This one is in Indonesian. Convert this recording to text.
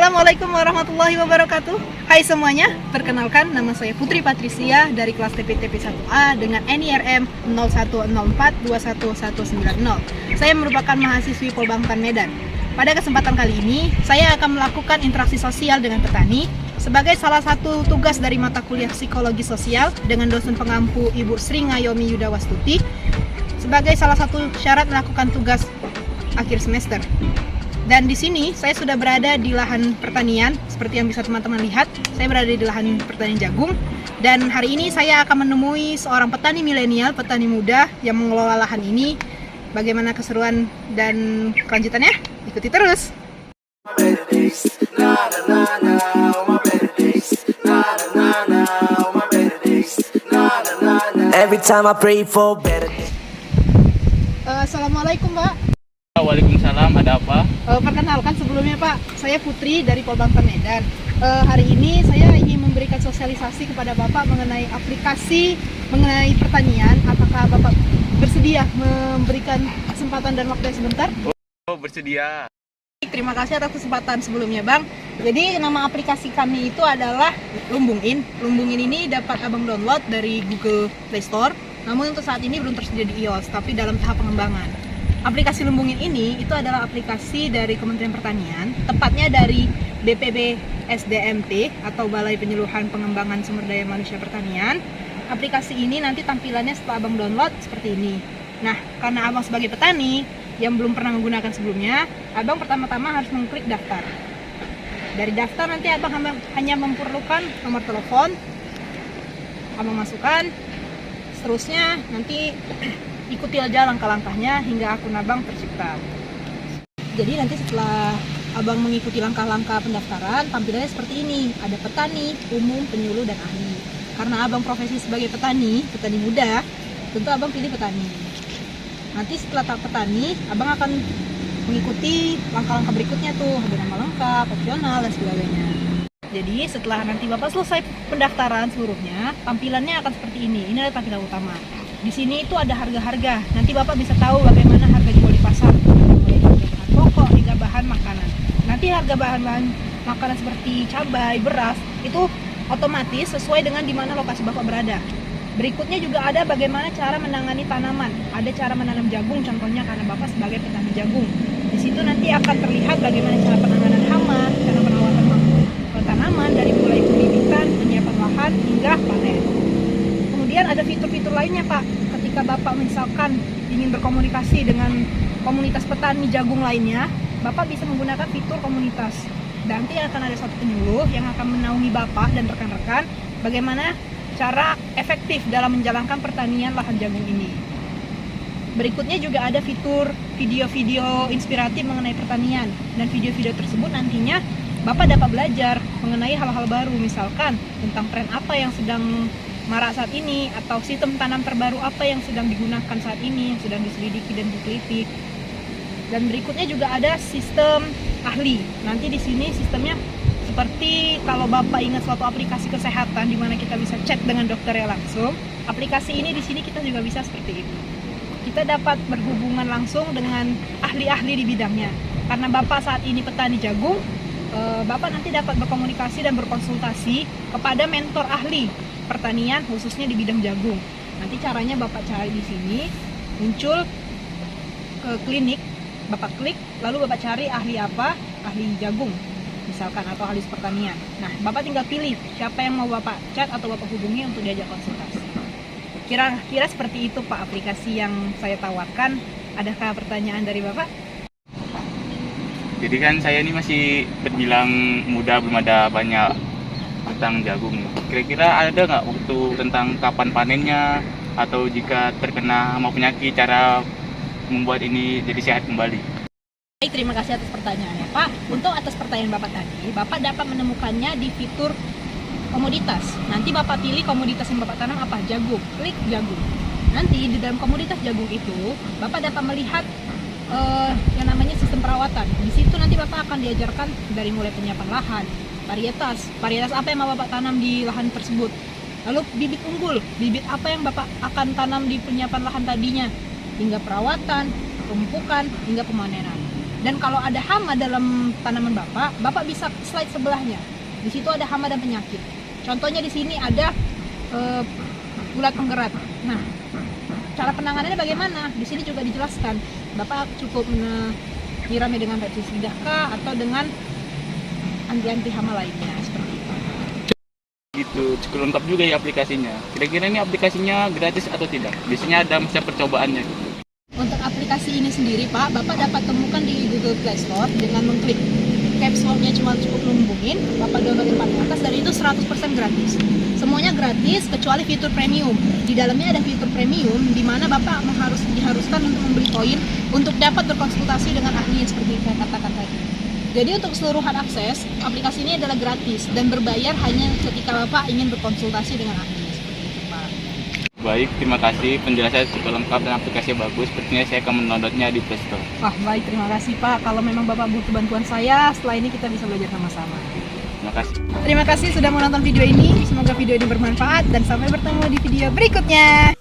Assalamualaikum warahmatullahi wabarakatuh. Hai semuanya, perkenalkan nama saya Putri Patricia dari kelas TPTP 1A dengan NIRM 0104211190. Saya merupakan mahasiswi Polbangtan Medan. Pada kesempatan kali ini, saya akan melakukan interaksi sosial dengan petani sebagai salah satu tugas dari mata kuliah Psikologi Sosial dengan dosen pengampu Ibu Sri Ngayomi Yudawastuti sebagai salah satu syarat melakukan tugas akhir semester. Dan di sini saya sudah berada di lahan pertanian, seperti yang bisa teman-teman lihat. Saya berada di lahan pertanian jagung. Dan hari ini saya akan menemui seorang petani milenial, petani muda yang mengelola lahan ini. Bagaimana keseruan dan kelanjutannya? Ikuti terus. Every time I pray for better. Assalamualaikum, Pak. Waalaikumsalam, ada apa? Perkenalkan sebelumnya, Pak, saya Putri dari Polbangtan Medan. Hari ini saya ingin memberikan sosialisasi kepada Bapak mengenai aplikasi mengenai pertanian. Apakah Bapak bersedia memberikan kesempatan dan waktu sebentar? Oh, bersedia. Terima kasih atas kesempatan sebelumnya, Bang. Jadi nama aplikasi kami itu adalah Lumbungin. Lumbungin ini dapat Abang download dari Google Play Store. Namun untuk saat ini belum tersedia di iOS, tapi dalam tahap pengembangan. Aplikasi Lumbungin ini itu adalah aplikasi dari Kementerian Pertanian, tepatnya dari BPB SDMT atau Balai Penyuluhan Pengembangan Sumber Daya Manusia Pertanian. Aplikasi ini nanti tampilannya setelah Abang download seperti ini. Nah, karena Abang sebagai petani yang belum pernah menggunakan sebelumnya, Abang pertama-tama harus mengklik daftar. Dari daftar nanti Abang hanya memerlukan nomor telepon, Abang masukkan, seterusnya nanti ikuti aja langkah-langkahnya hingga akun Abang tercipta. Jadi nanti setelah Abang mengikuti langkah-langkah pendaftaran, tampilannya seperti ini. Ada petani, umum, penyuluh, dan ahli. Karena Abang profesi sebagai petani muda, tentu Abang pilih petani. Nanti setelah tahap petani, Abang akan mengikuti langkah-langkah berikutnya tuh, ada nama lengkap, opsional, dan sebagainya. Jadi setelah nanti Bapak selesai pendaftaran seluruhnya, tampilannya akan seperti ini. Ini adalah tampilan utama. Di sini itu ada harga-harga. Nanti Bapak bisa tahu bagaimana harga jual di pasar, mulai dari bahan pokok hingga bahan makanan. Nanti harga bahan-bahan makanan seperti cabai, beras itu otomatis sesuai dengan di mana lokasi Bapak berada. Berikutnya juga ada bagaimana cara menangani tanaman. Ada cara menanam jagung contohnya karena Bapak sebagai petani jagung. Di situ nanti akan terlihat bagaimana cara penanganan hama, cara perawatan tanaman dari mulai pembibitan, penyiapan lahan hingga panen. Kemudian ada fitur-fitur lainnya, Pak. Ketika Bapak misalkan ingin berkomunikasi dengan komunitas petani jagung lainnya, Bapak bisa menggunakan fitur komunitas. Dan nanti akan ada suatu penyuluh yang akan menaungi Bapak dan rekan-rekan bagaimana cara efektif dalam menjalankan pertanian lahan jagung ini. Berikutnya juga ada fitur video-video inspiratif mengenai pertanian. Dan video-video tersebut nantinya Bapak dapat belajar mengenai hal-hal baru, misalkan tentang tren apa yang sedang marak saat ini, atau sistem tanam terbaru apa yang sedang digunakan saat ini, yang sedang diselidiki dan diteliti. Dan berikutnya juga ada sistem ahli. Nanti di sini sistemnya seperti kalau Bapak ingat suatu aplikasi kesehatan di mana kita bisa chat dengan dokternya langsung. Aplikasi ini di sini kita juga bisa seperti itu. Kita dapat berhubungan langsung dengan ahli-ahli di bidangnya. Karena Bapak saat ini petani jagung, Bapak nanti dapat berkomunikasi dan berkonsultasi kepada mentor ahli pertanian khususnya di bidang jagung. Nanti caranya Bapak cari di sini, muncul ke klinik, Bapak klik, lalu Bapak cari ahli apa, ahli jagung misalkan, atau ahli pertanian. Nah, Bapak tinggal pilih siapa yang mau Bapak chat atau Bapak hubungi untuk diajak konsultasi. Kira-kira seperti itu, Pak, aplikasi yang saya tawarkan. Adakah pertanyaan dari Bapak? Jadi kan saya ini masih terbilang muda, belum ada banyak tentang jagung. Kira-kira ada nggak waktu tentang kapan panennya, atau jika terkena hama penyakit, cara membuat ini jadi sehat kembali? Baik, terima kasih atas pertanyaannya, Pak. Untuk atas pertanyaan Bapak tadi, Bapak dapat menemukannya di fitur komoditas. Nanti Bapak pilih komoditas yang Bapak tanam apa, jagung. Klik jagung. Nanti di dalam komoditas jagung itu, Bapak dapat melihat yang namanya sistem perawatan. Di situ nanti Bapak akan diajarkan dari mulai penyiapan lahan, varietas apa yang mau Bapak tanam di lahan tersebut. Lalu bibit unggul, bibit apa yang Bapak akan tanam di penyiapan lahan tadinya, hingga perawatan, pemupukan, hingga pemanenan. Dan kalau ada hama dalam tanaman Bapak bisa slide sebelahnya. Di situ ada hama dan penyakit. Contohnya di sini ada ulat penggerat. Nah, cara penanganannya bagaimana? Di sini juga dijelaskan. Bapak cukup menyiramnya dengan pestisida kah atau dengan anti hama lainnya seperti itu. Gitu, cukup lengkap juga ya aplikasinya. Kira-kira ini aplikasinya gratis atau tidak? Biasanya ada masa percobaannya gitu. Untuk aplikasi ini sendiri Pak, Bapak dapat temukan di Google Play Store dengan mengklik caps lock-nya cuma cukup lumbungin, Bapak download paling atas, dari itu 100% gratis. Semuanya gratis kecuali fitur premium. Di dalamnya ada fitur premium di mana Bapak diharuskan untuk membeli koin untuk dapat berkonsultasi dengan ahli seperti yang saya katakan tadi. Jadi untuk keseluruhan akses, aplikasi ini adalah gratis dan berbayar hanya ketika Bapak ingin berkonsultasi dengan ahli. Seperti itu Pak. Baik, terima kasih. Penjelasan cukup lengkap dan aplikasinya bagus. Sepertinya saya akan mendownloadnya di Play Store. Wah baik, terima kasih Pak. Kalau memang Bapak butuh bantuan saya, setelah ini kita bisa belajar sama-sama. Terima kasih. Terima kasih sudah menonton video ini. Semoga video ini bermanfaat dan sampai bertemu di video berikutnya.